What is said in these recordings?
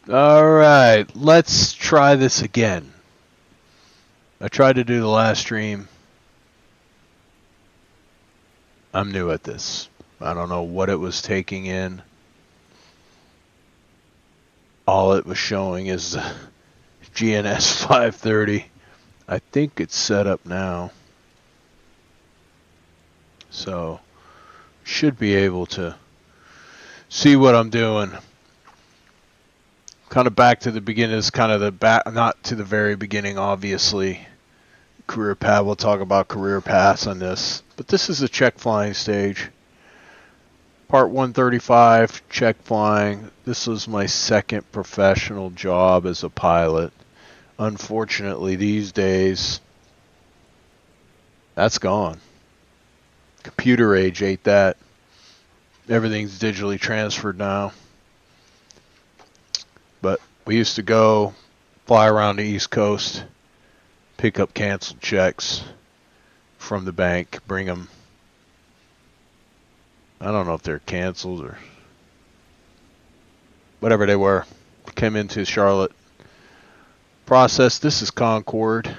Alright, let's try this again. I tried to do the last stream. I'm new at this. I don't know what it was taking in. All it was showing is the GNS 530. I think it's set up now. So, should be able to see what I'm doing. Kind of back to the beginning. It's kind of the back, not to the very beginning, obviously. Career path. We'll talk about career paths on this. But this is a check flying stage. Part 135, check flying. This was my second professional job as a pilot. Unfortunately, these days, that's gone. Computer age ate that. Everything's digitally transferred now. But we used to go fly around the East Coast, pick up canceled checks from the bank, bring them. I don't know if they're canceled or whatever they were. Came into Charlotte. Process. This is Concord,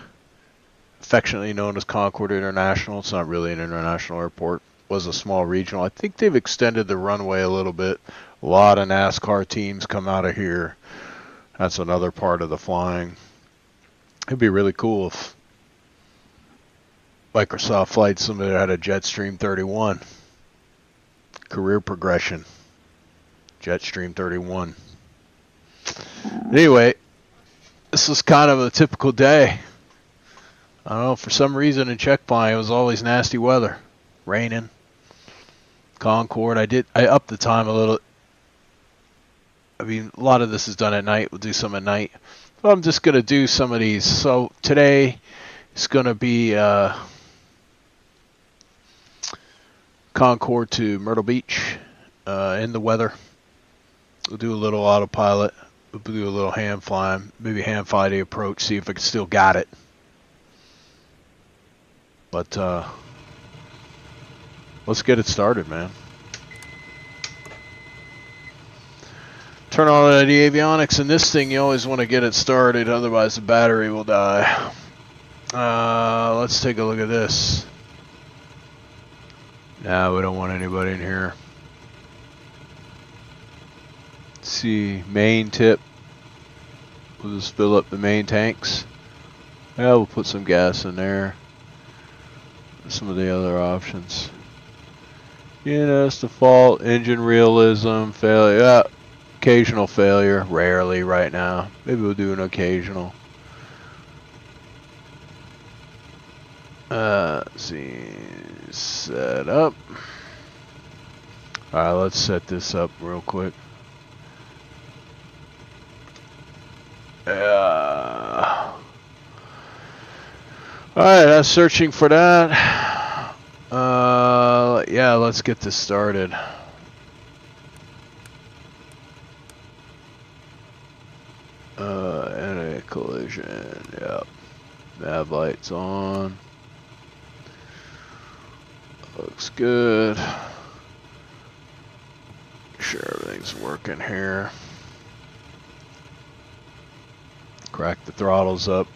affectionately known as Concord International. It's not really an international airport. It was a small regional. I think they've extended the runway a little bit. A lot of NASCAR teams come out of here. That's another part of the flying. It'd be really cool if Microsoft Flight Simulator had a Jetstream 31. Career progression. Jetstream 31. Anyway, this was kind of a typical day. I don't know, for some reason in check flying it was always nasty weather. Raining. Concord. I upped the time a little. I mean, a lot of this is done at night. We'll do some at night. But I'm just going to do some of these. So today it's going to be Concord to Myrtle Beach in the weather. We'll do a little autopilot. We'll do a little hand flying. Maybe hand fly the approach, see if I can still got it. But let's get it started, man. Turn on the avionics, and this thing, you always want to get it started, otherwise the battery will die. Let's take a look at this. No, we don't want anybody in here. Let's see, main tip. We'll just fill up the main tanks. Yeah, we'll put some gas in there. Some of the other options. GNS default, engine realism, failure. Yeah. Occasional failure, rarely right now. Maybe we'll do an occasional. Let's see, set up. Alright, let's set this up real quick. Alright, I'm searching for that. Yeah, let's get this started. And a collision, yep. Nav lights on. Looks good. Make sure everything's working here. Crack the throttles up.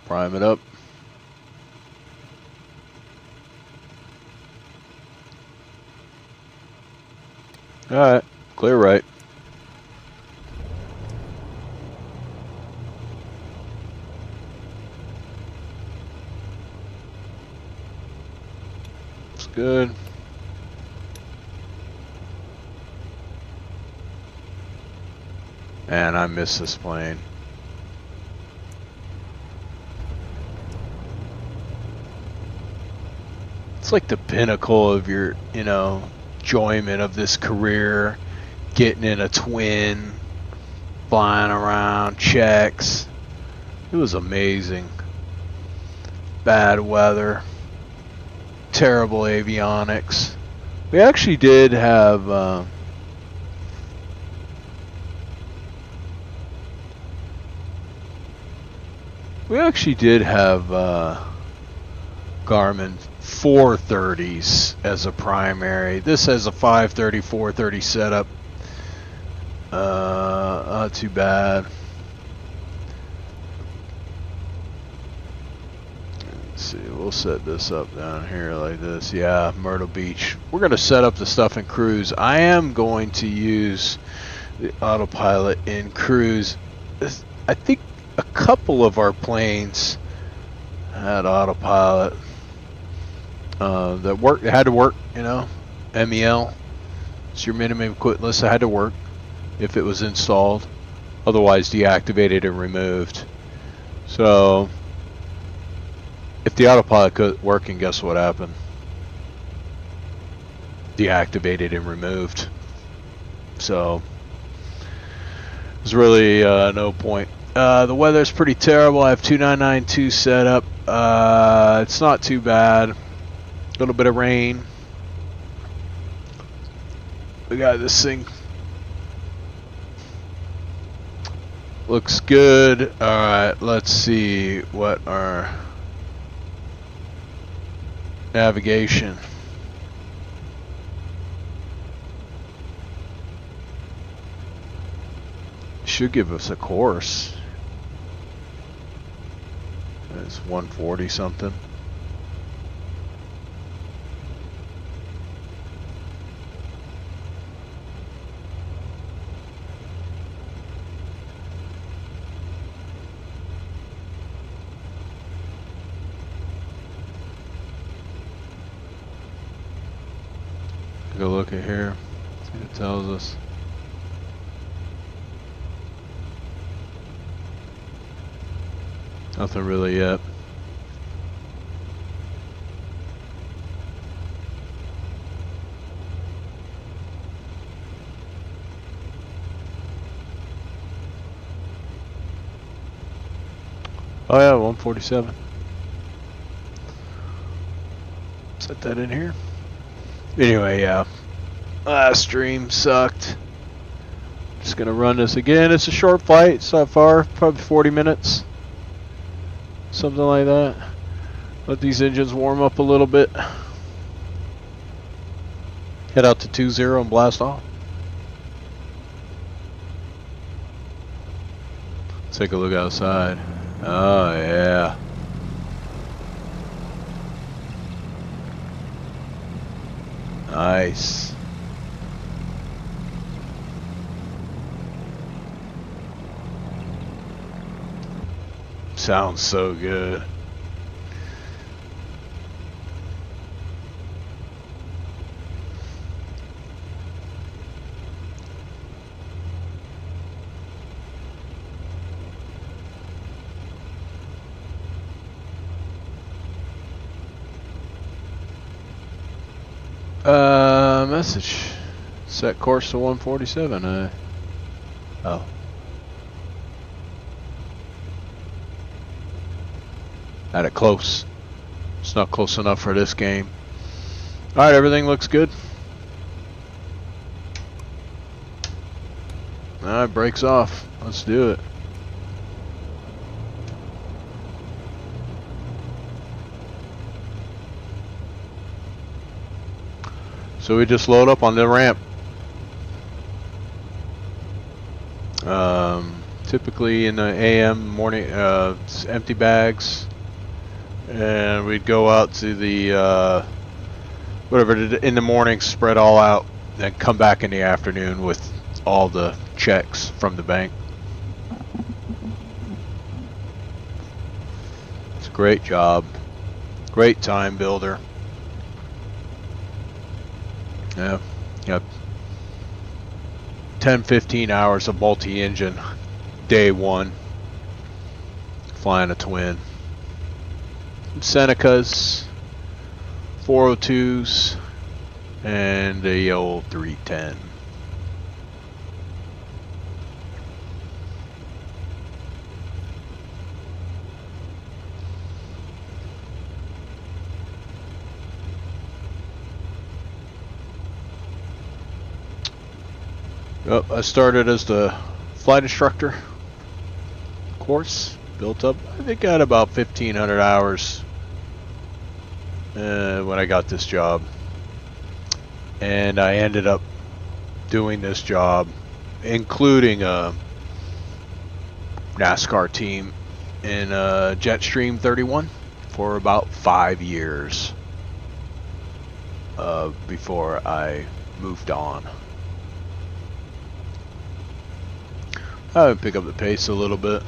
Prime it up. Alright, clear right. Good. And I missed this plane. It's like the pinnacle of your, enjoyment of this career. Getting in a twin, flying around, checks. It was amazing. Bad weather. Terrible avionics. We actually did have Garmin 430s as a primary. This has a 530, 430 setup. Not too bad. Let's see, we'll set this up down here like this. Yeah, Myrtle Beach. We're going to set up the stuff in cruise. I am going to use the autopilot in cruise. I think a couple of our planes had autopilot that had to work, you know. MEL, it's your minimum equipment list. It had to work if it was installed, otherwise deactivated and removed. So if the autopilot could work, and guess what happened? Deactivated and removed. So there's really no point. The weather's pretty terrible. I have 2992 set up. It's not too bad. A little bit of rain. We got this thing. Looks good. Alright, let's see what our navigation. Should give us a course. It's 140 something. Go look at here. See what it tells us. Nothing really yet. Oh yeah, 147. Set that in here. Anyway, yeah. Last stream sucked. Just gonna run this again. It's a short flight so far, probably 40 minutes. Something like that. Let these engines warm up a little bit. Head out to 20 and blast off. Let's take a look outside. Oh yeah. Nice. Sounds so good. Message. Set course to 147. Oh. Had it close. It's not close enough for this game. Alright, everything looks good. Alright, brakes off. Let's do it. So we just load up on the ramp. Typically in the AM morning, empty bags, and we'd go out to the whatever in the morning, spread all out, then come back in the afternoon with all the checks from the bank. It's a great job, great time builder. Yeah, yep. 10-15 hours of multi-engine day one, flying a twin. Senecas, 402s, and the old 310. Well, I started as the flight instructor course, built up. I think I had about 1,500 hours when I got this job, and I ended up doing this job including a NASCAR team in Jetstream 31 for about 5 years before I moved on. I would pick up the pace a little bit.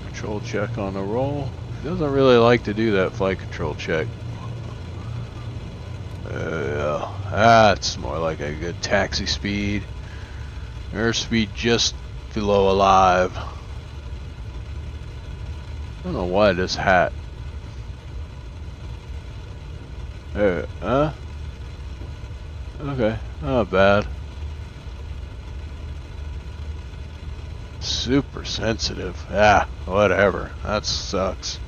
Control check on the roll. He doesn't really like to do that flight control check. That's more like a good taxi speed. Airspeed just below alive. I don't know why this hat. Okay, not bad. Super sensitive. Ah, whatever. That sucks.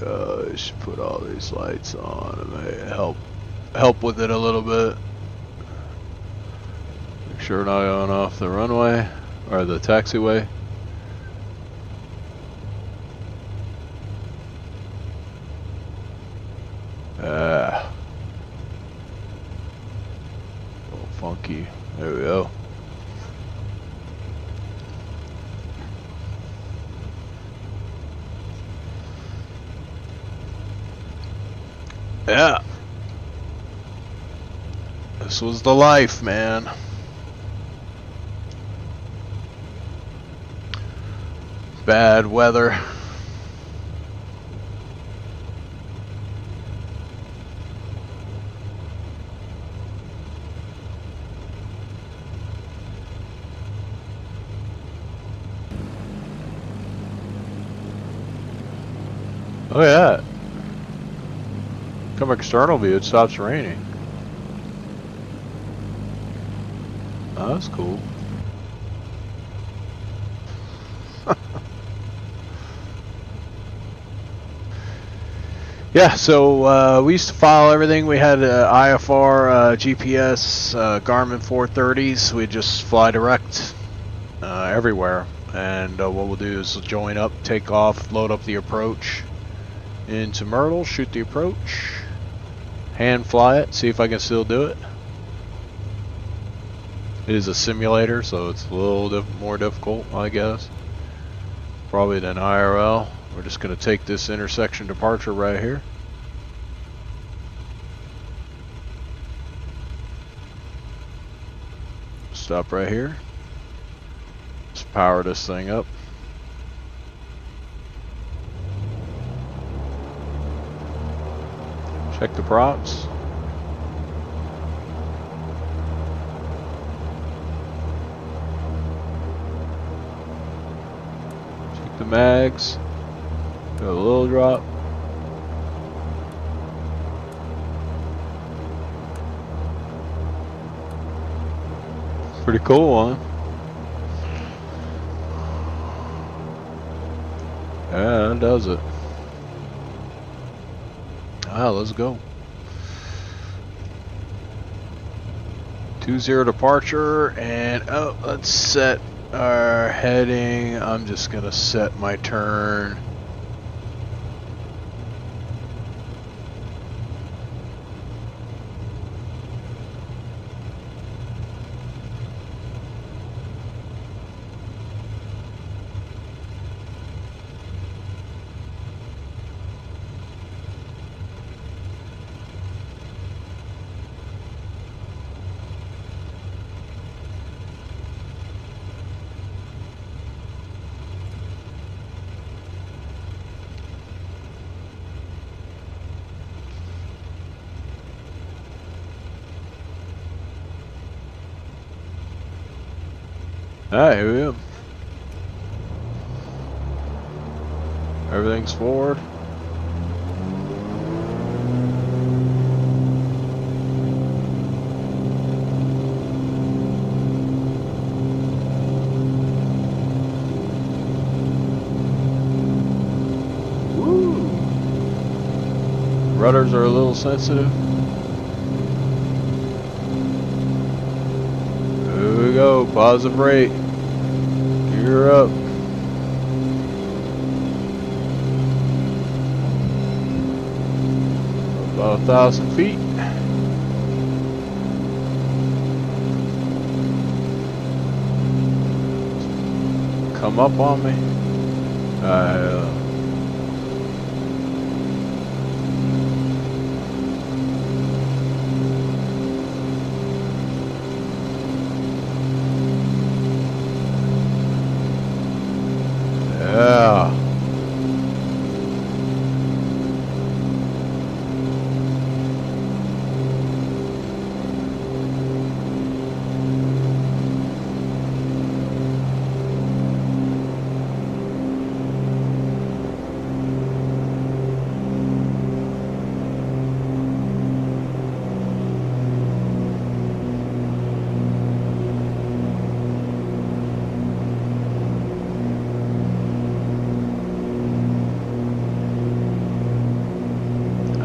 I should put all these lights on. It may help with it a little bit. Make sure we're not going off the runway or the taxiway. A little funky. There we go. Yeah. This was the life, man. Bad weather. Oh yeah. Come external view, it stops raining. Oh, that's cool. Yeah, so we used to follow everything. We had IFR, GPS, Garmin 430s. We just fly direct everywhere. And what we'll do is join up, take off, load up the approach into Myrtle, shoot the approach, hand fly it, see if I can still do it. It is a simulator, so it's a little more difficult, I guess, probably than IRL. We're just going to take this intersection departure right here. Stop right here. Let's power this thing up. Check the props. Check the mags. Got a little drop. Pretty cool, huh? Yeah, that does it. Ah, let's go. 20 departure, and oh, let's set our heading. I'm just gonna set my turn. Alright, here we go. Everything's forward. Woo! Rudders are a little sensitive. Here we go, positive rate. Gear up. About 1,000 feet. Come up on me. Yeah.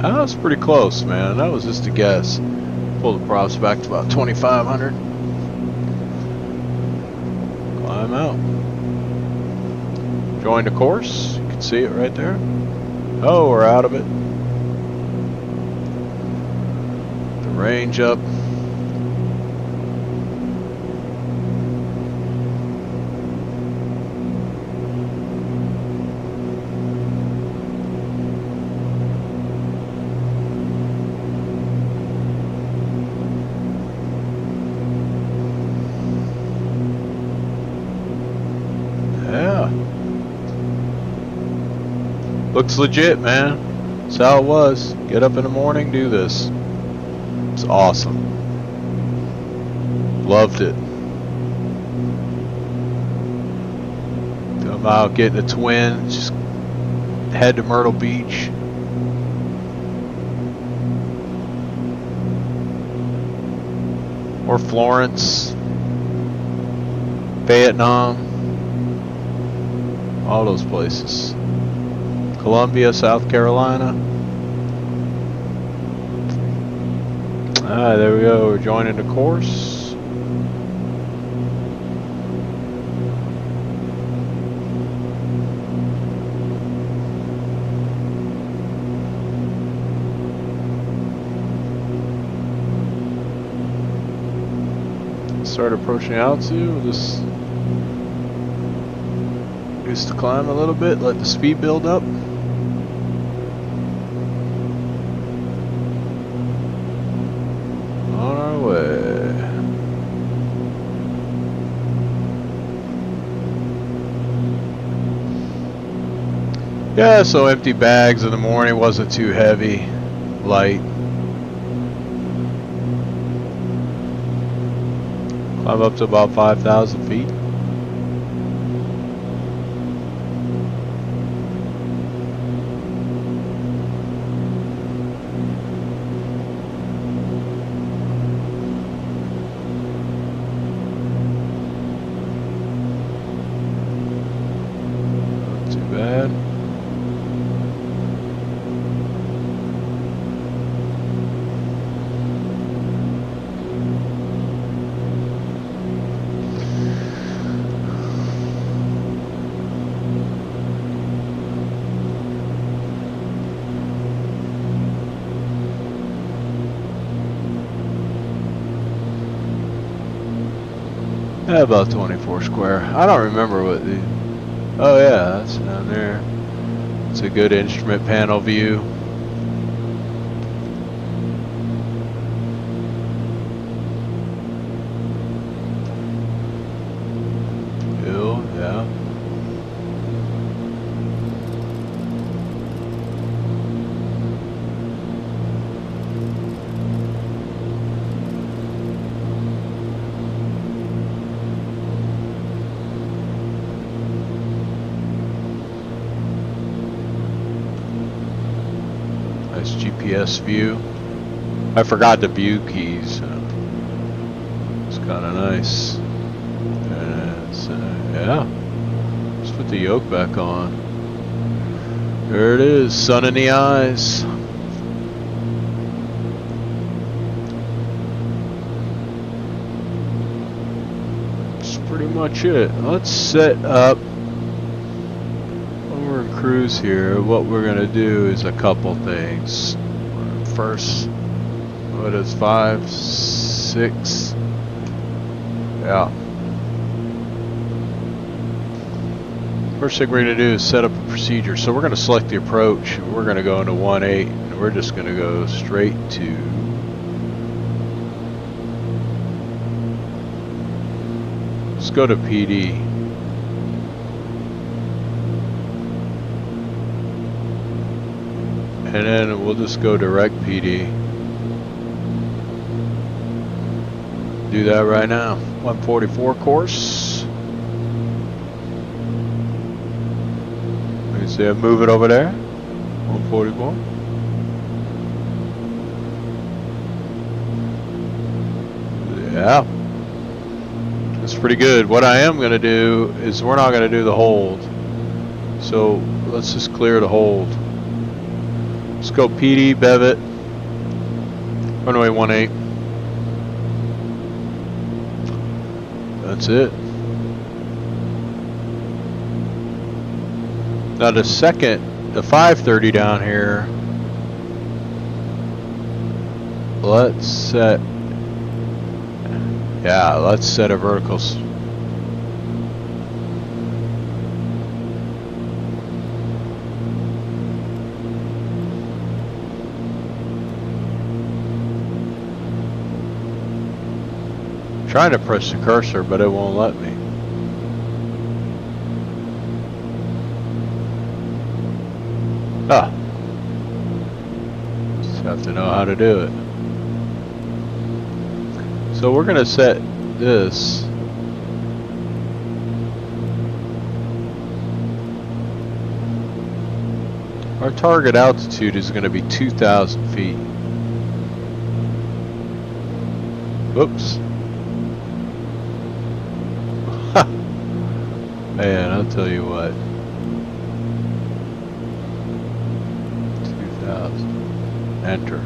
That was pretty close, man. That was just a guess. Pull the props back to about 2,500. Climb out. Join the course. You can see it right there. Oh, we're out of it. The range up. Yeah. Looks legit, man. That's how it was. Get up in the morning, do this. It's awesome. Loved it. Come out, getting a twin. Just head to Myrtle Beach. Or Florence. Vietnam. All those places. Columbia, South Carolina. Alright, there we go. We're joining the course. Start approaching altitude. We'll just reduce the climb a little bit, let the speed build up. On our way. Yeah, so empty bags in the morning, wasn't too heavy, light. Climb up to about 5,000 feet. Bad. Yeah, about 24 square. I don't remember what the... Oh yeah, that's down there. It's a good instrument panel view. Hill, yeah. AIS view. I forgot the view keys. So it's kind of nice. And yeah. Let's put the yoke back on. There it is, sun in the eyes. That's pretty much it. Let's set up. When we're in cruise here, what we're gonna do is a couple things. First, what is 5, 6? Yeah. First thing we're going to do is set up a procedure. So we're going to select the approach. We're going to go into 1.8 and we're just going to go straight to let's go to PD. And then we'll just go direct PD. Do that right now. 144 course. See, I move it over there. 144. Yeah. That's pretty good. What I am going to do is we're not going to do the hold. So let's just clear the hold. Let's go PD, bevet. Runway 18. That's it. Now the 530 down here, let's set a vertical. Trying to press the cursor, but it won't let me. Ah, just have to know how to do it. So we're gonna set this. Our target altitude is gonna be 2,000 feet. Whoops. Man, I'll tell you what. Enter.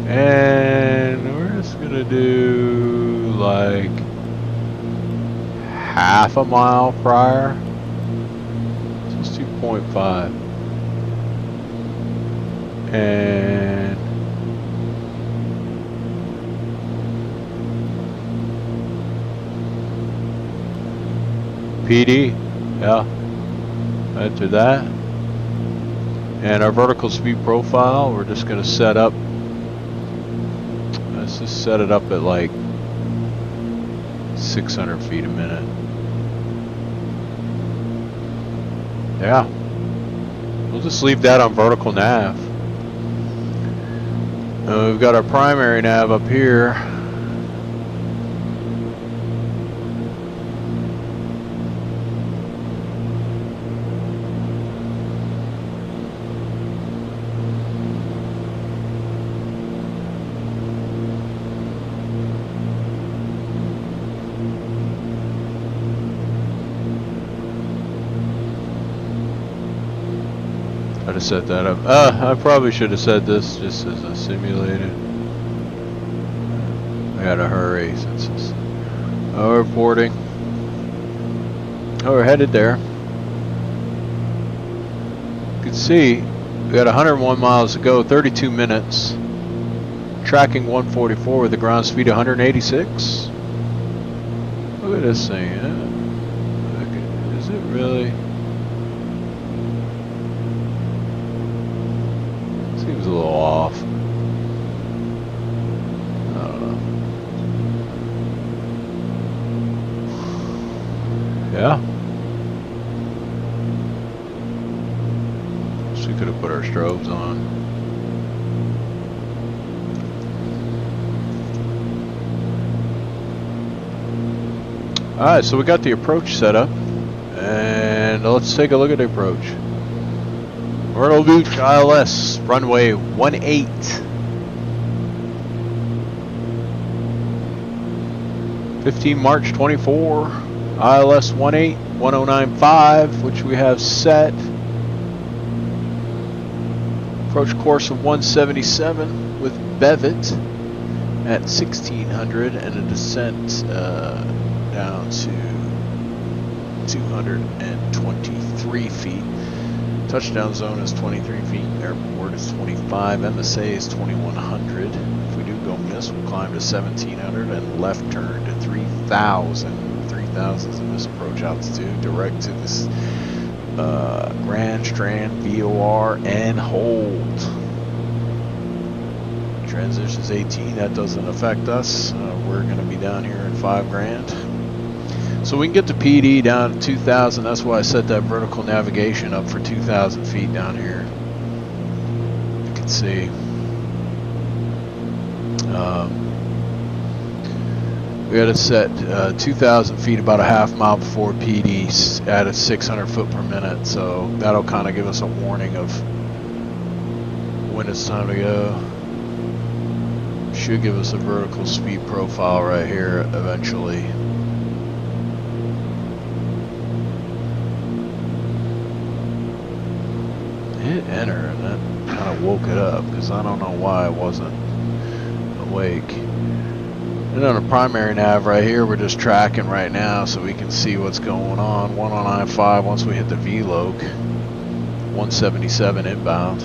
And we're just gonna do like half a mile prior. Just 2.5. And PD, yeah, enter that. And our vertical speed profile, we're just going to set up, let's just set it up at like 600 feet a minute. Yeah, we'll just leave that on vertical nav. We've got our primary nav up here. To set that up. I probably should have said this just as a simulated. I gotta hurry since it's reporting. Oh, we're headed there. You can see we got 101 miles to go, 32 minutes. Tracking 144 with a ground speed of 186. Look at this thing. Is it really? Seems a little off. I don't know. Yeah. So we could have put our strobes on. Alright, so we got the approach set up. And let's take a look at the approach. Myrtle Beach, ILS, runway 18. March 24, ILS 18, 1095, which we have set. Approach course of 177 with Bevet at 1600 and a descent down to 223 feet. Touchdown zone is 23 feet, airport is 25, MSA is 2100. If we do go miss, we'll climb to 1700 and left turn to 3000. 3000 is the miss approach altitude, direct to this Grand Strand VOR and hold. Transitions 18, that doesn't affect us. We're going to be down here at $5,000. So we can get the PD down to 2,000. That's why I set that vertical navigation up for 2,000 feet down here. You can see. We got it set 2,000 feet, about a half mile before PD at a 600 foot per minute. So that'll kind of give us a warning of when it's time to go. Should give us a vertical speed profile right here eventually. Hit enter, and that kind of woke it up because I don't know why I wasn't awake. And on the primary nav right here, we're just tracking right now so we can see what's going on. 1095 once we hit the VLOC, 177 inbound.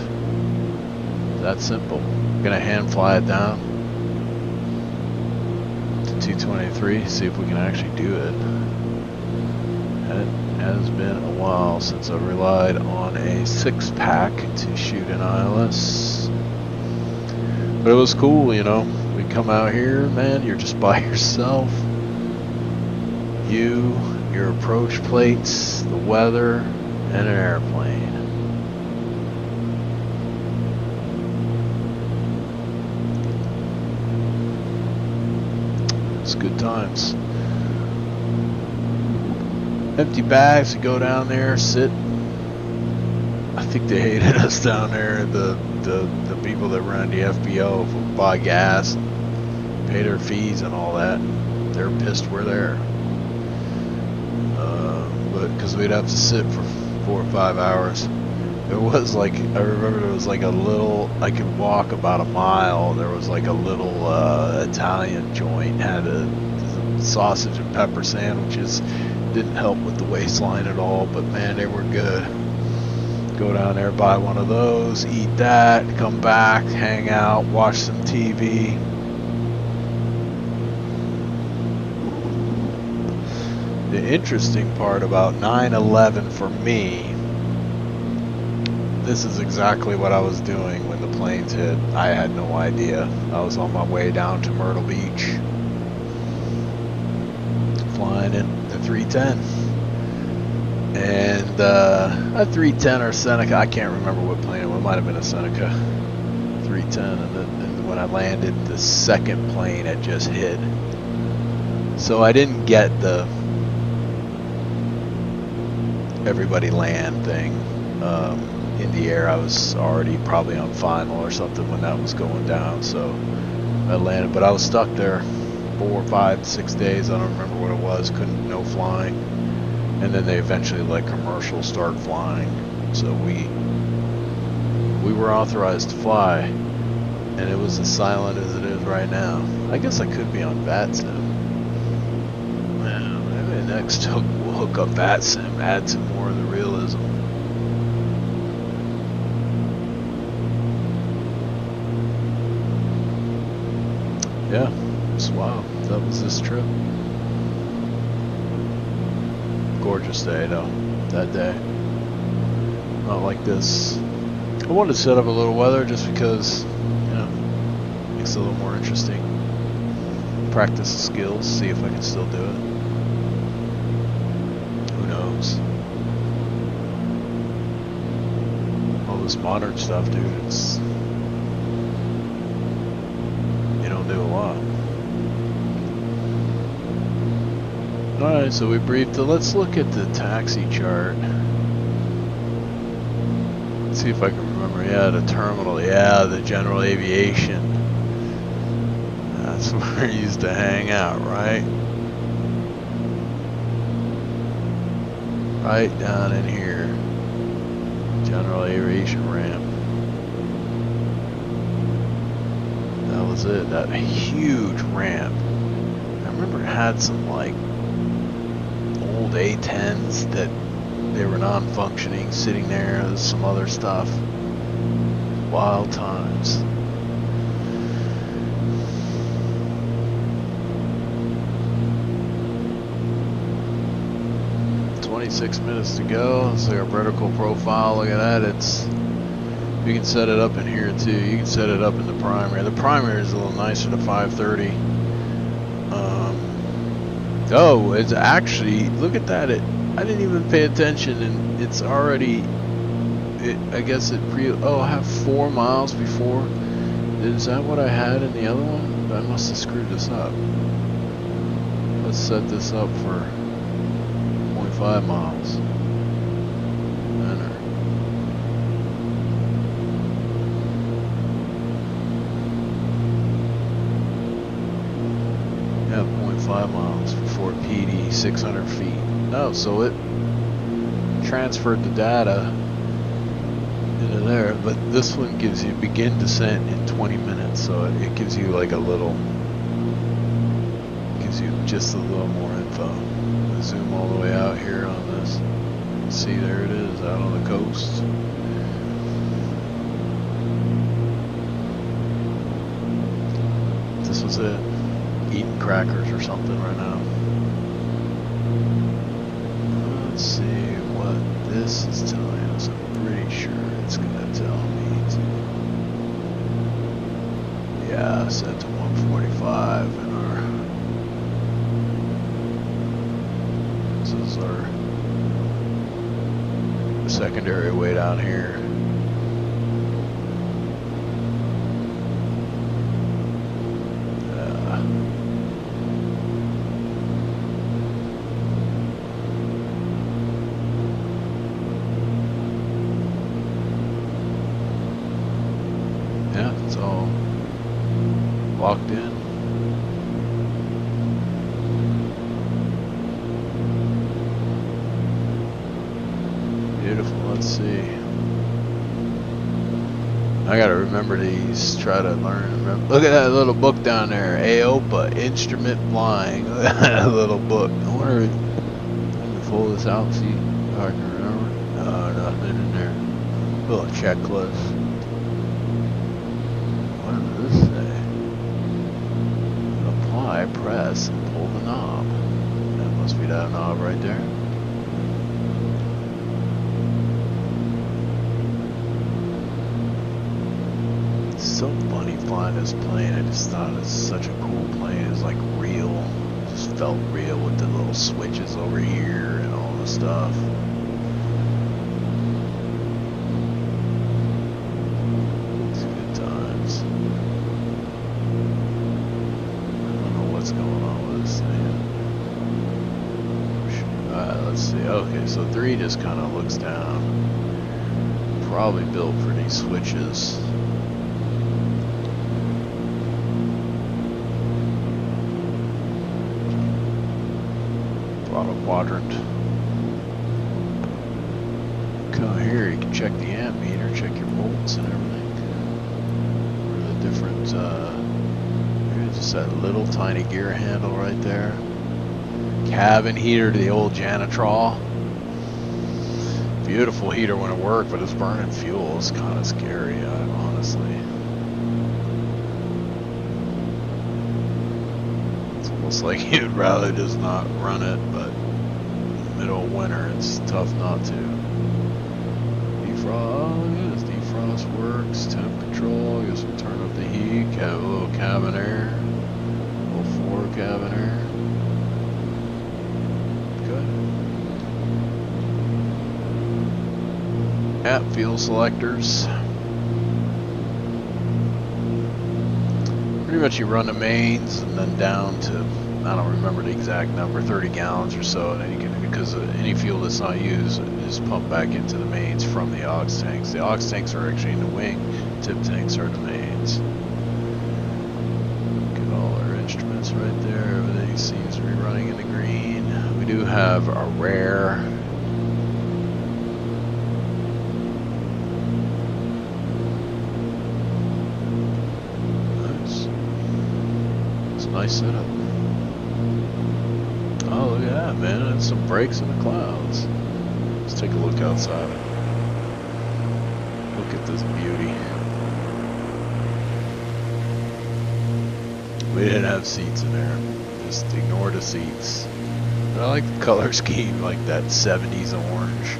That's simple. Gonna hand fly it down to 223, see if we can actually do it. It has been a while since I relied on a 6-pack to shoot an ILS. But it was cool, you know. We come out here, man, you're just by yourself. You, your approach plates, the weather, and an airplane. It's good times. Empty bags, you go down there, sit. I think they hated us down there, the people that ran the FBO, if we buy gas, pay their fees and all that. They're pissed we're there. But because we'd have to sit for 4 or 5 hours. It was like, I remember there was like a little, I could walk about a mile. There was like a little Italian joint, had a sausage and pepper sandwiches. Didn't help with the waistline at all, but man, they were good. Go down there, buy one of those, eat that, come back, hang out, watch some TV. The interesting part about 9/11 for me, this is exactly what I was doing when the planes hit. I had no idea. I was on my way down to Myrtle Beach, flying in the 310. And a 310 or Seneca, I can't remember what plane it was. It might have been a Seneca 310. And when I landed, the second plane had just hit. So I didn't get the everybody land thing in the air. I was already probably on final or something when that was going down. So I landed, but I was stuck there 4, 5, 6 days. I don't remember what it was. Couldn't, no flying. And then they eventually let commercials start flying. So we were authorized to fly, and it was as silent as it is right now. I guess I could be on VATSIM. Maybe next we'll hook up VATSIM, add some more of the realism. Yeah, it's wild. That was this trip. Gorgeous day though, that day. Not like this. I wanted to set up a little weather just because, you know, makes it a little more interesting. Practice the skills, see if I can still do it. Who knows? All this modern stuff, dude, it's, you don't do a lot. Alright, so we briefed. Let's look at the taxi chart. Let's see if I can remember. Yeah, the terminal. Yeah, the general aviation. That's where he used to hang out, right? Right down in here. General aviation ramp. That was it. That huge ramp. I remember it had some like old A-10s that they were non-functioning sitting there. There's some other stuff. Wild times. Six minutes to go. It's like a vertical profile. Look at that. It's, you can set it up in here too. You can set it up in the primary. The primary is a little nicer to 530. Oh, it's actually, look at that. I didn't even pay attention, and it's already, I guess it I have 4 miles before. Is that what I had in the other one? I must have screwed this up. Let's set this up for 5 miles. Enter. Yeah, 0.5 miles for Fort PD, 600 feet. No, so it transferred the data into there, but this one gives you begin descent in 20 minutes, so it gives you like a little, gives you just a little more info. Zoom all the way out here on this. See, there it is out on the coast. This was it. Eating crackers or something right now. Let's see what this is telling us. I'm pretty sure it's going to tell me to. Yeah, set to 145 in our. This is our secondary way down here. Yeah, it's all locked in. Beautiful. Let's see. I gotta remember these. Try to learn. Look at that little book down there. AOPA, Instrument Flying. Look at that little book. I wonder if I can pull this out and see if I can remember. No, nothing in there. Little checklist. What does this say? Apply, press, and pull the knob. That must be that knob right there. So funny flying this plane. I just thought it's such a cool plane. It's like real. It just felt real with the little switches over here and all the stuff. It's good times. I don't know what's going on with this thing. Alright, let's see. Okay, so 3 just kind of looks down. Probably built for these switches. Quadrant. Come here, you can check the amp meter, check your volts and everything. For the different, here's just that little tiny gear handle right there. Cabin heater to the old Janitrol. Beautiful heater when it worked, but it's burning fuel. It's kind of scary, honestly. It's almost like you'd rather just not run it, but middle of winter, it's tough not to. Defrost, yes, defrost works. Temp control, I guess we'll turn up the heat. Have a little cabin air, little floor cabin air. Good. App fuel selectors. Pretty much you run the mains and then down to I don't remember the exact number, 30 gallons or so, and then you can, because any fuel that's not used is pumped back into the mains from the aux tanks. The aux tanks are actually in the wing, tip tanks are the mains. Get all our instruments right there. Everything seems to be running in the green. We do have a rare. Nice setup. Oh, look at that, man. That's some breaks in the clouds. Let's take a look outside. Look at this beauty. We didn't have seats in there. Just ignore the seats. But I like the color scheme, like that 70s orange.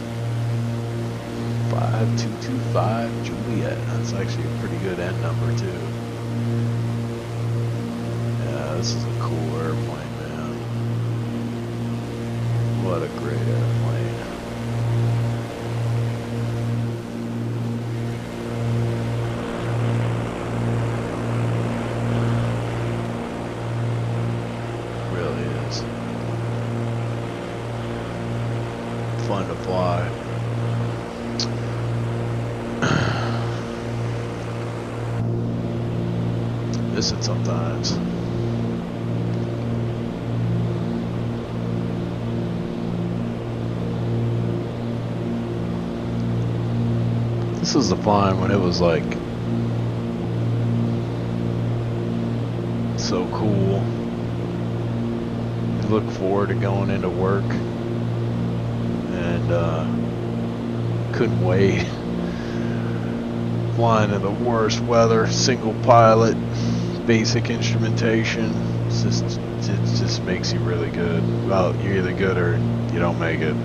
5225 Juliet. That's actually a pretty good end number, too. This is a cool airplane, man. What a great airplane. It really is. Fun to fly. Miss it sometimes. This is the flying when it was like so cool. You look forward to going into work and couldn't wait. Flying in the worst weather, single pilot, basic instrumentation. It just makes you really good. Well, you're either good or you don't make it.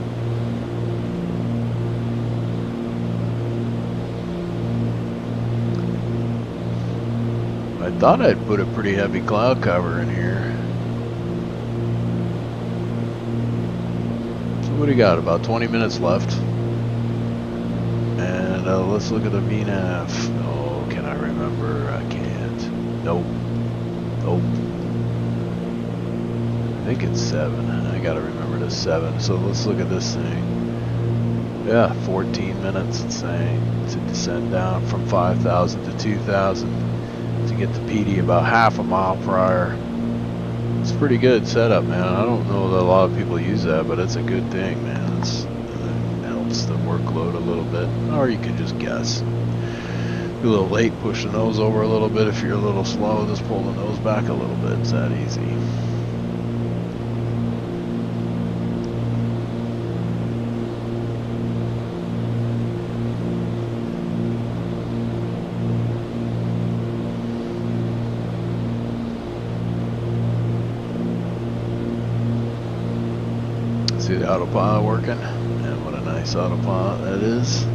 I thought I'd put a pretty heavy cloud cover in here. So what do you got? About 20 minutes left. And let's look at the VNAV. Oh, can I remember? I can't. Nope. Nope. I think it's 7. I gotta remember the 7. So let's look at this thing. Yeah, 14 minutes it's saying to descend down from 5,000 to 2,000. To get to PD about half a mile prior. It's a pretty good setup, man. I don't know that a lot of people use that, but it's a good thing, man. It helps the workload a little bit, or you can just guess. Be a little late, push the nose over a little bit. If you're a little slow, just pull the nose back a little bit. It's that easy. See the autopilot working, and what a nice autopilot that is.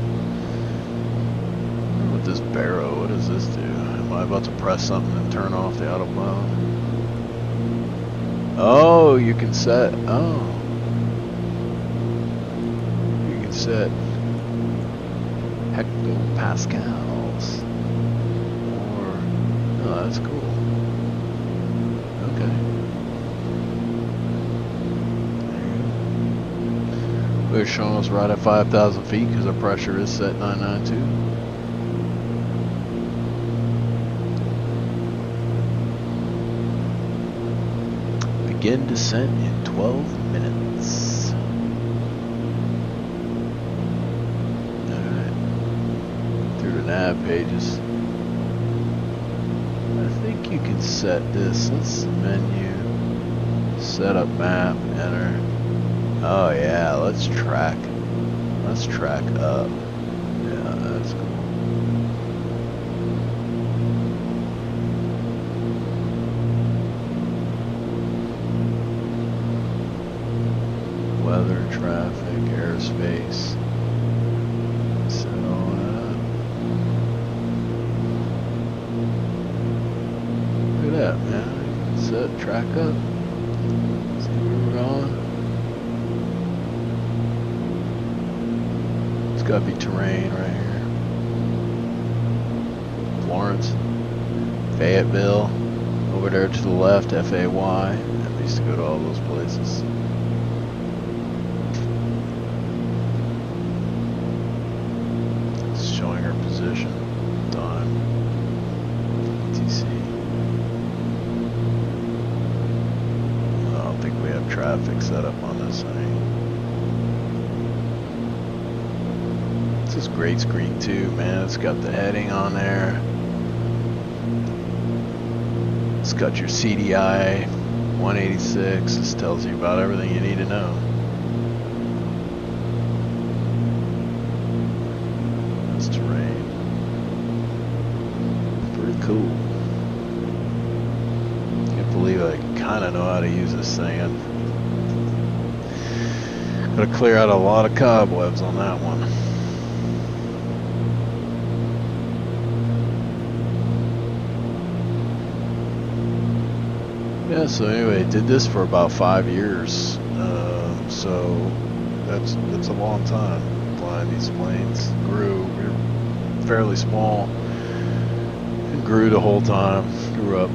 With this barrow, what does this do? Am I about to press something and turn off the autopilot? Oh, you can set. Oh, you can set hectopascals. Or oh, that's cool. Okay. They're showing us right at 5,000 feet because our pressure is set 992. Begin descent in 12 minutes. Alright. Through the nav pages. I think you can set this. Let's menu. Set up map. Enter. Oh yeah, let's track up. Yeah, that's cool. Weather, traffic, airspace. Set all that. Look at that, man. Set track up. See where we're going. Got to be terrain right here. Florence, Fayetteville, over there to the left, FAY, that'd be used to go to all those places. It's showing our position, time, etc. I don't think we have traffic set up on this thing. This is great screen too, man. It's got the heading on there. It's got your CDI 186. This tells you about everything you need to know. That's terrain. Pretty cool. Can't believe I kind of know how to use this thing. Gotta clear out a lot of cobwebs on that one. Yeah, so anyway, did this for about 5 years. So that's a long time flying these planes. Grew, we were fairly small, and grew the whole time. Grew up,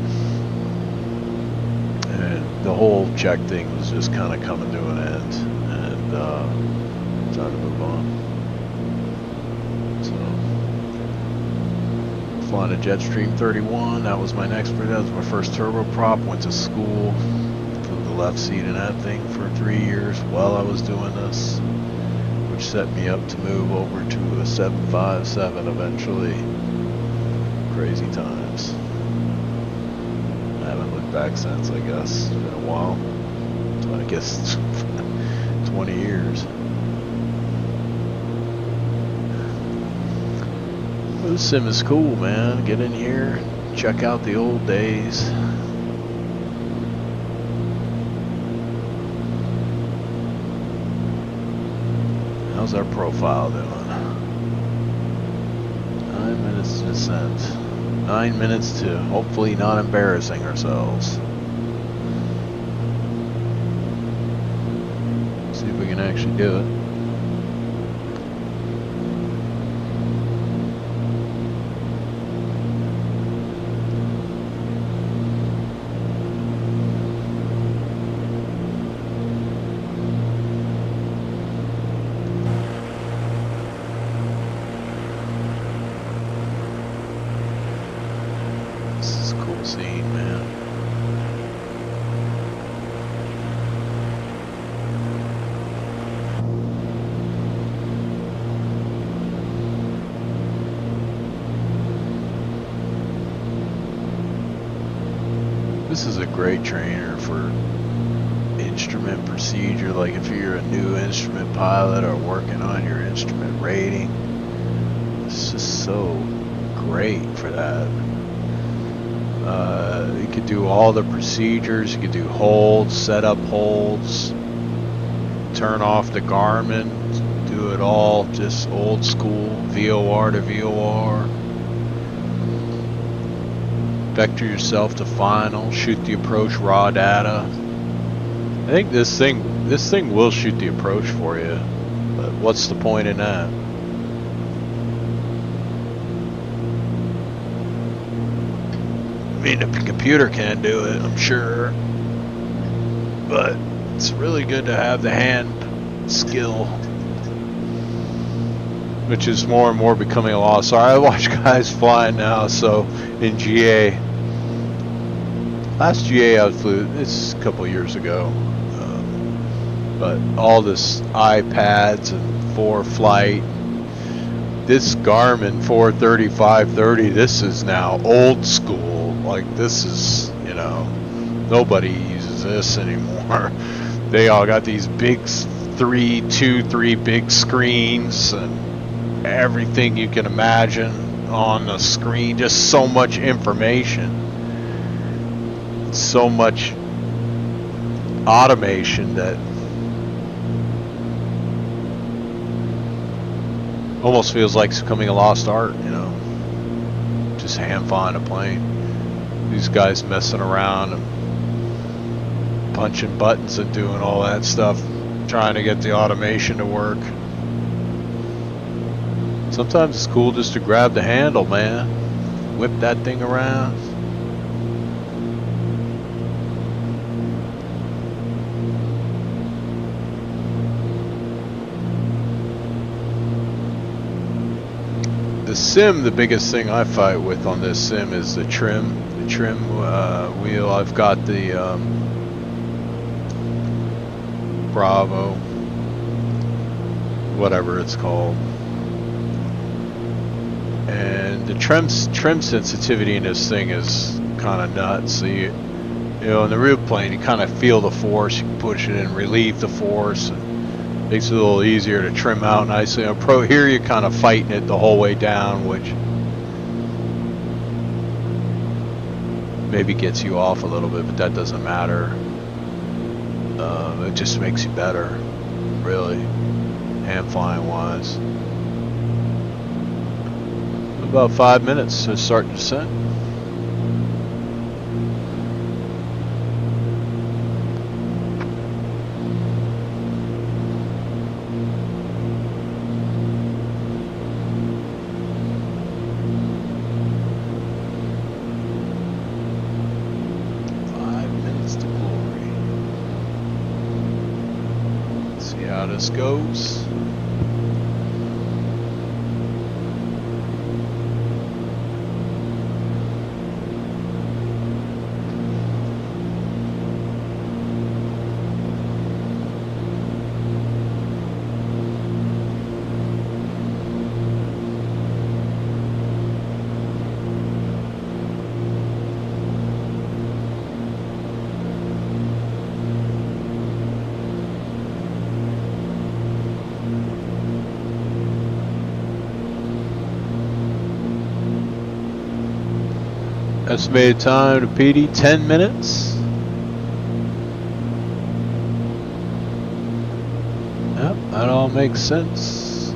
and the whole check thing was just kind of coming to an end, and trying to move on. So flying a Jetstream 31, that was my next, that was my first turboprop. Went to school, flew the left seat in that thing for 3 years while I was doing this, which set me up to move over to a 757 eventually. Crazy times. I haven't looked back since, I guess. It's been a while. So I guess 20 years. This sim is cool, man. Get in here, check out the old days. How's our profile doing? 9 minutes to descent. 9 minutes to hopefully not embarrassing ourselves. See if we can actually do it. Scene, man. This is a great trainer for instrument procedure, like if you're a new instrument pilot or working on your instrument rating. It's just so great for that. You could do all the procedures. You could do holds, set up holds, turn off the Garmin, do it all just old school, VOR to VOR. Vector yourself to final, shoot the approach raw data. I think this thing will shoot the approach for you, but what's the point in that? I mean, the computer can do it, I'm sure, but it's really good to have the hand skill, which is more and more becoming a loss. Sorry, I watch guys flying now. So in GA, last GA I flew, it's a couple years ago, but all this iPads and for flight. This Garmin 43530, this is now old school. Like, this is, you know, nobody uses this anymore. They all got these big 3 big screens and everything you can imagine on the screen. Just so much information, so much automation that almost feels like it's becoming a lost art, you know. Just hand flying a plane. These guys messing around and punching buttons and doing all that stuff, trying to get the automation to work. Sometimes it's cool just to grab the handle, man. Whip that thing around. The sim, the biggest thing I fight with on this sim is the trim wheel. I've got the Bravo, whatever it's called, and the trim sensitivity in this thing is kind of nuts. So you know, in the real plane, you kind of feel the force, you can push it and relieve the force, and makes it a little easier to trim out nicely. On Pro here, you're kind of fighting it the whole way down, which maybe gets you off a little bit, but that doesn't matter. It just makes you better, really, hand flying wise. About 5 minutes to start descent. How this goes. Estimated time to PD 10 minutes. Yep, that all makes sense.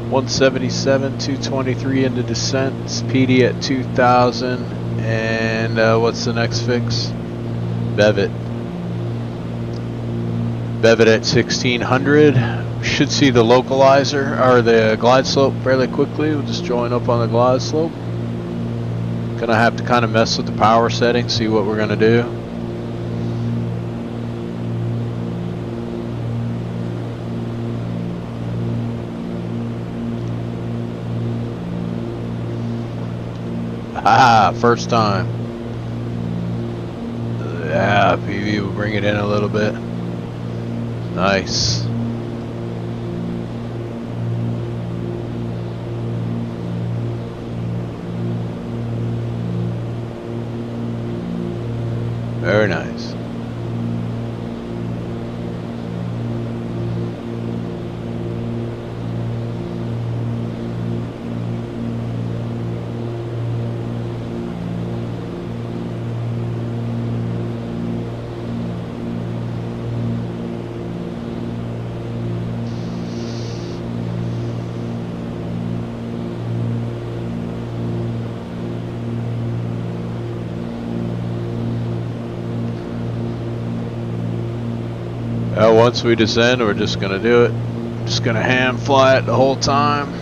$177, 223 into descent. PD at 2,000, and what's the next fix? Bevet at 1,600. Should see the localizer or the glide slope fairly quickly. We'll just join up on the glide slope. Gonna have to kind of mess with the power settings, see what we're gonna do. Ah, first time. Yeah, PV will bring it in a little bit. Nice. Very nice. Once we descend, we're just gonna do it. Just gonna hand fly it the whole time.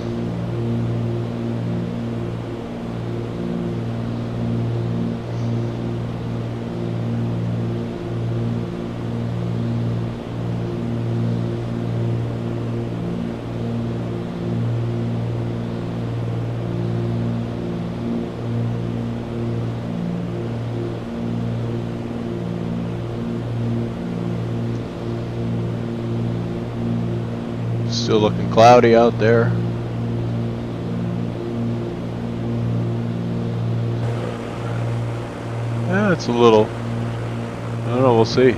Still looking cloudy out there. Yeah, it's a little, I don't know, we'll see.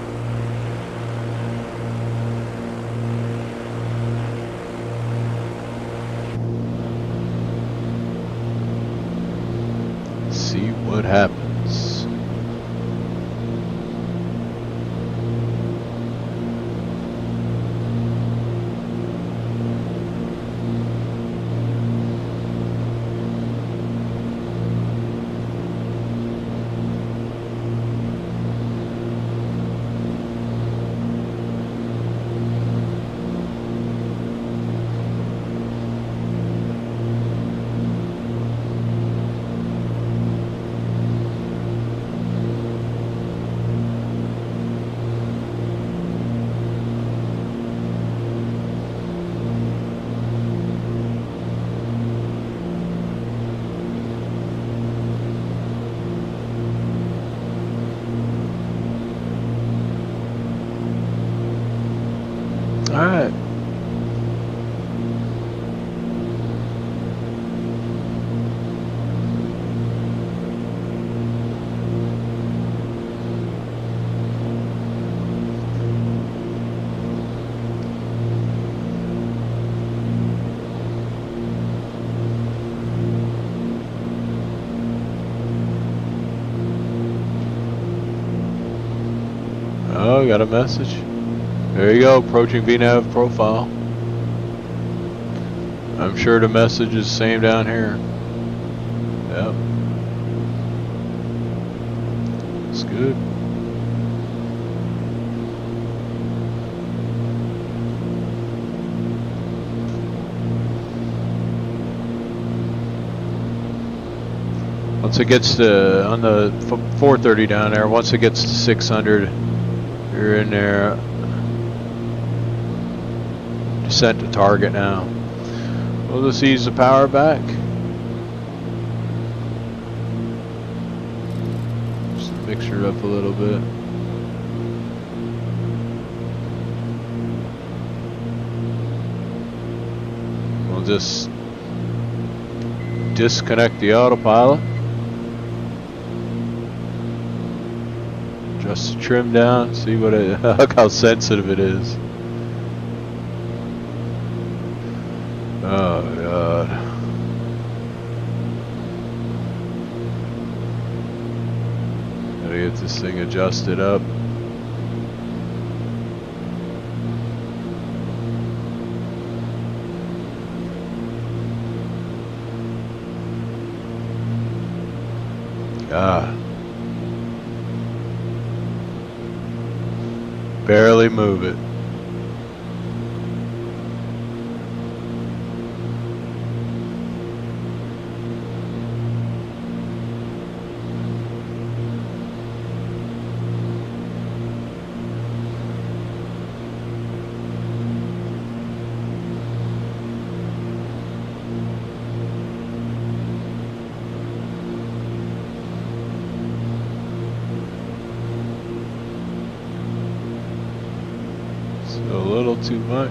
See what happens. Alright. Oh, got a message. There you go, approaching VNav profile. I'm sure the message is the same down here. Yep. It's good. Once it gets to, on the 430 down there, once it gets to 600, you're in there. Descent to target now. We'll just ease the power back. Just mix her up a little bit. We'll just disconnect the autopilot. Adjust the trim down, see what it, look how sensitive it is. Oh God. Gotta get this thing adjusted up. God. Barely move it. A little too much.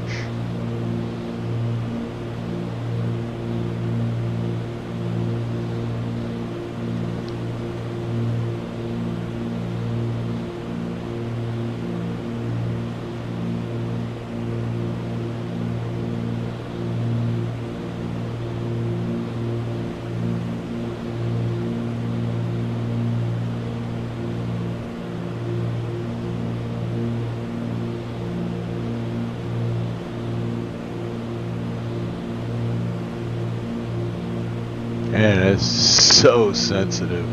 Man, it's so sensitive.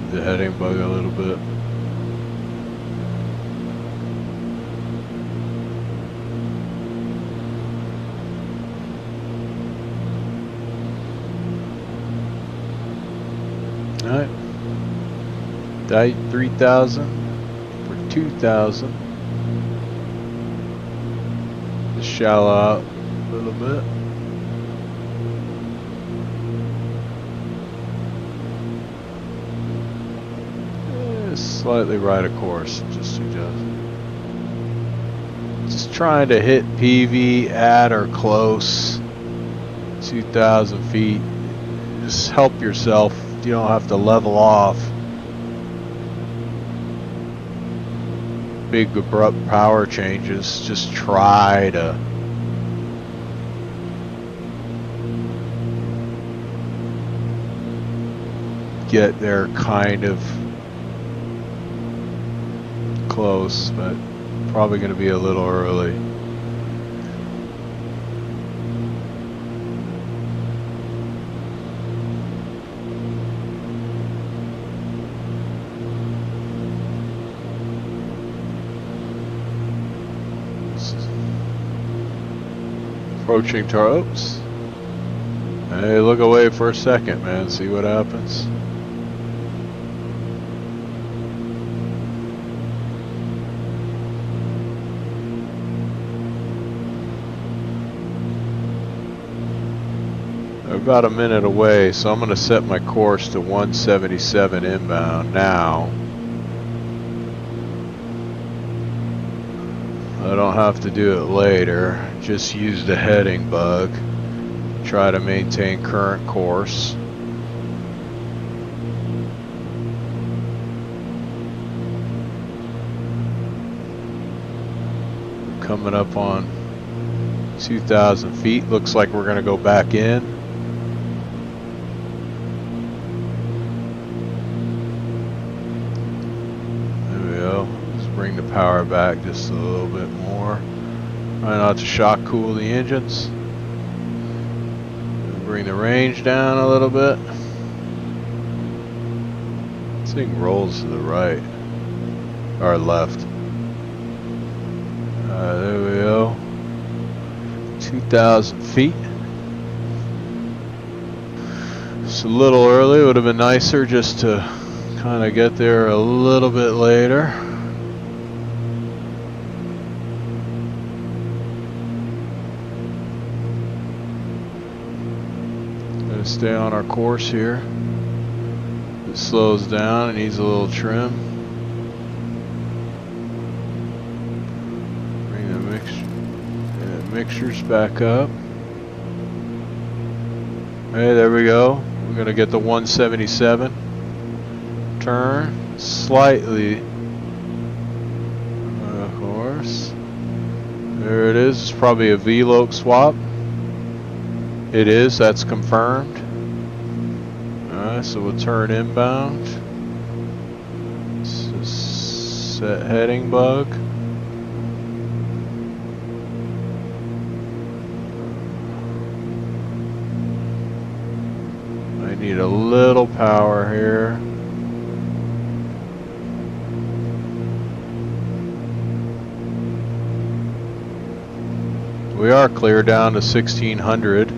The heading bug a little bit. Alright. Diet 3000 for 2000. Just shallow out a little bit. Slightly right of course, just suggest. Just trying to hit PV at or close 2,000 feet. Just help yourself. You don't have to level off. Big abrupt power changes. Just try to get there kind of close, but probably going to be a little early. Approaching oops. Hey, look away for a second, man. See what happens. They're about a minute away, so I'm going to set my course to 177 inbound now. I don't have to do it later. Just use the heading bug. Try to maintain current course. Coming up on 2,000 feet. Looks like we're going to go back in. Bring the power back just a little bit more. Try not to shock cool the engines. Bring the range down a little bit. This thing rolls to the right or left. There we go. 2,000 feet. It's a little early. It would have been nicer just to kind of get there a little bit later. Stay on our course here. It slows down, it needs a little trim. Bring the mixtures back up. Hey, there we go. We're gonna get the 177. Turn slightly. Of course. There it is. It's probably a V-loc swap. It is, that's confirmed. Alright, so we'll turn inbound. Set heading bug. I need a little power here. We are clear down to 1600.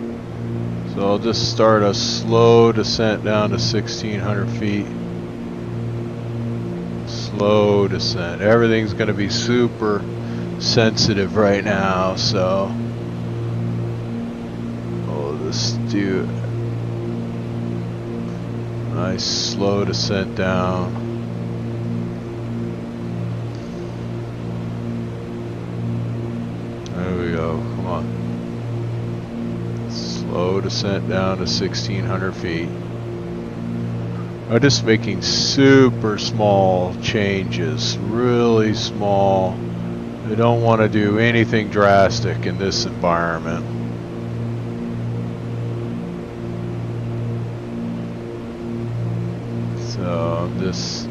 So I'll just start a slow descent down to 1,600 feet. Slow descent. Everything's going to be super sensitive right now, so we'll just do a nice slow descent down. There we go. Come on. Slow descent down to 1,600 feet. I'm just making super small changes, really small. I don't want to do anything drastic in this environment. So I'm just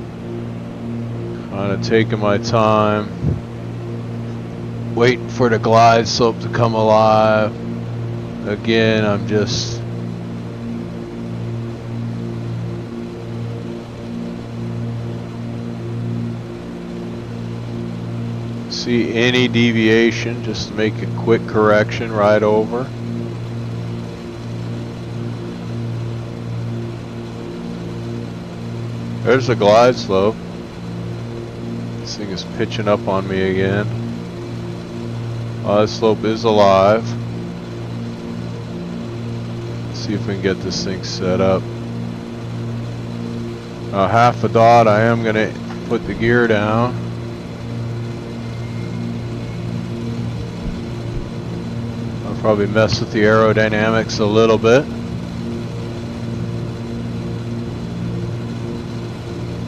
kind of taking my time, waiting for the glide slope to come alive. Again, I'm just see any deviation, just make a quick correction right over. There's the glide slope. This thing is pitching up on me again. Glide slope is alive. See if we can get this thing set up. Half a dot, I am going to put the gear down. I'll probably mess with the aerodynamics a little bit.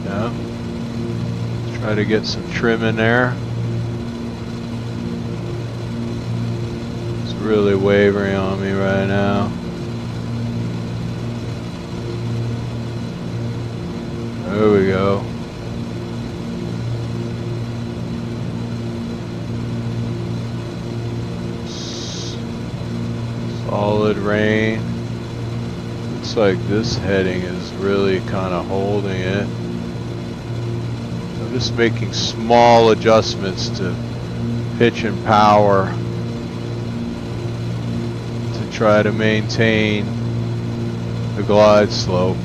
Yeah. Try to get some trim in there. It's really wavering on me right now. There we go. Solid rain. Looks like this heading is really kind of holding it. I'm just making small adjustments to pitch and power. try to maintain the glide slope.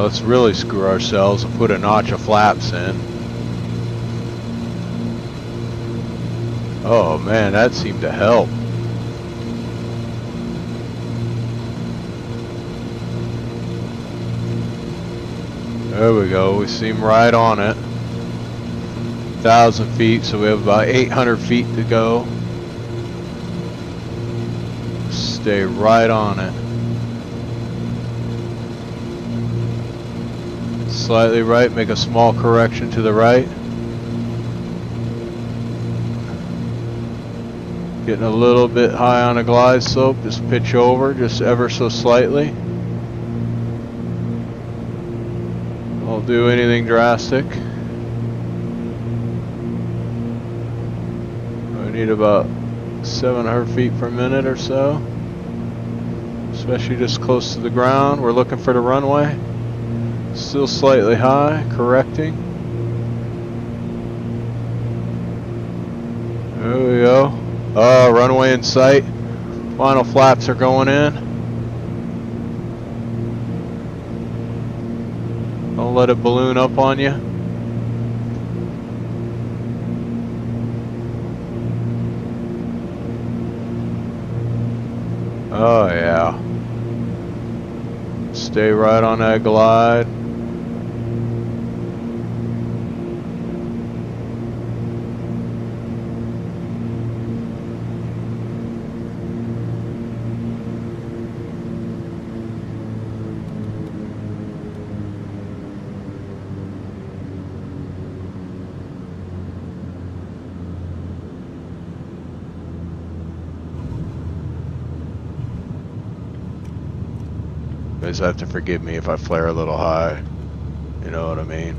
Let's really screw ourselves and put a notch of flaps in. Oh man, that seemed to help. There we go, we seem right on it. 1,000 feet, so we have about 800 feet to go. Stay right on it. Slightly right, make a small correction to the right. Getting a little bit high on a glide slope, just pitch over, just ever so slightly. Don't do anything drastic. I need about 700 feet per minute or so. Especially just close to the ground. We're looking for the runway. Still slightly high, correcting. There we go. Oh, runway in sight. Final flaps are going in. Don't let it balloon up on you. Oh yeah. Stay right on that glide. You guys have to forgive me if I flare a little high. You know what I mean?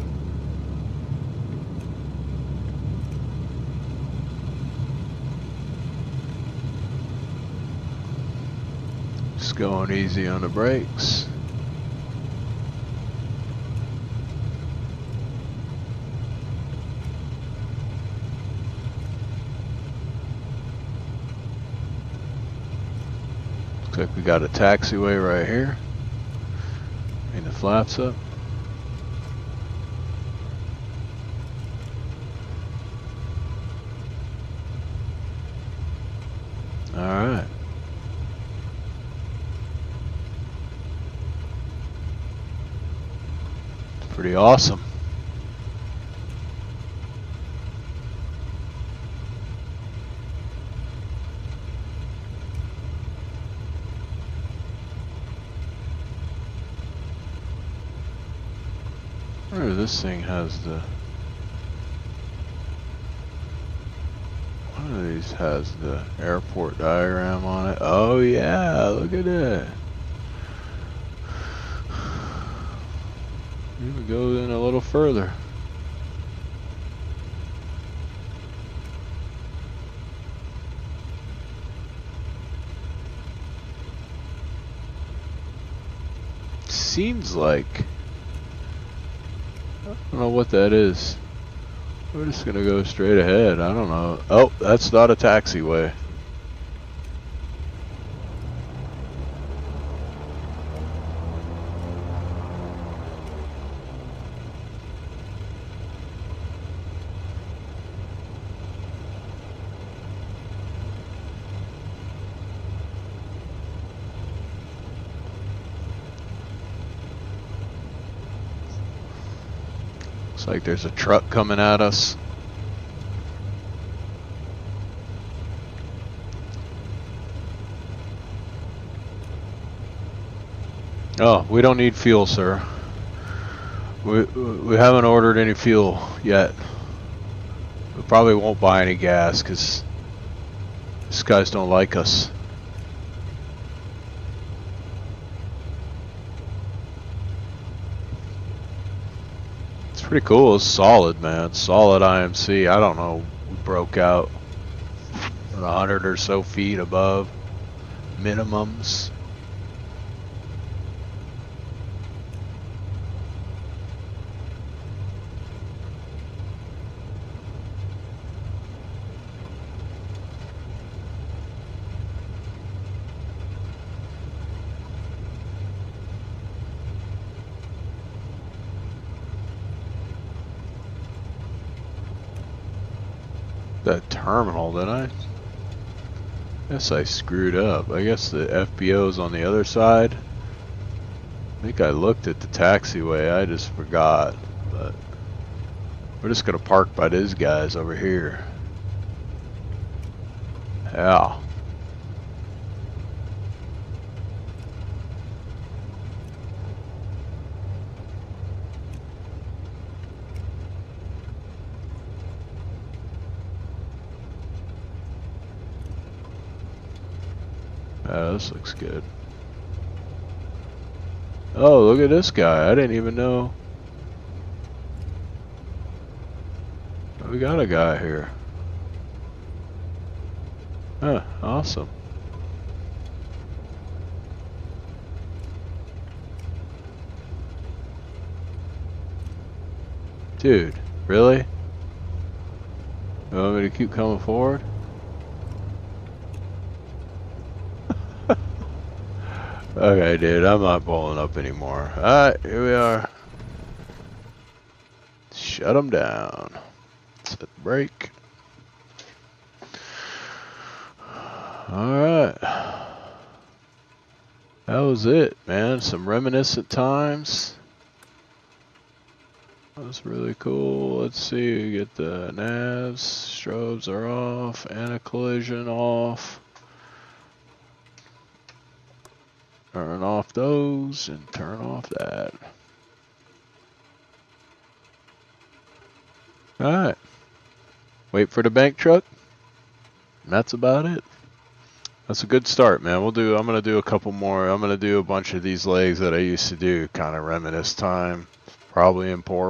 Just going easy on the brakes. Looks like we got a taxiway right here. The flaps up. All right. Pretty awesome. I wonder if this thing has the... One of these has the airport diagram on it. Oh yeah, look at that. Even goes in a little further. Seems like... I don't know what that is. We're just gonna go straight ahead. I don't know. Oh, that's not a taxiway. Looks like there's a truck coming at us. Oh, we don't need fuel, sir. We haven't ordered any fuel yet. We probably won't buy any gas because these guys don't like us. Pretty cool. It's solid, man. Solid IMC. I don't know. We broke out 100 or so feet above minimums. that terminal, didn't I? Guess I screwed up. I guess the FBO's on the other side. I think I looked at the taxiway, I just forgot. But we're just gonna park by these guys over here. Yeah. This looks good. Oh, look at this guy. I didn't even know. We got a guy here. Huh, awesome. Dude, really? You want me to keep coming forward? Okay, dude, I'm not pulling up anymore. Alright, here we are. Shut them down. Set the brake. Alright. That was it, man. Some reminiscent times. That was really cool. Let's see, we get the navs, strobes are off, and a collision off. Turn off those and turn off that. Alright. Wait for the bank truck. And that's about it. That's a good start, man. I'm gonna do a couple more. I'm gonna do a bunch of these legs that I used to do, kind of reminisce time. Probably in poor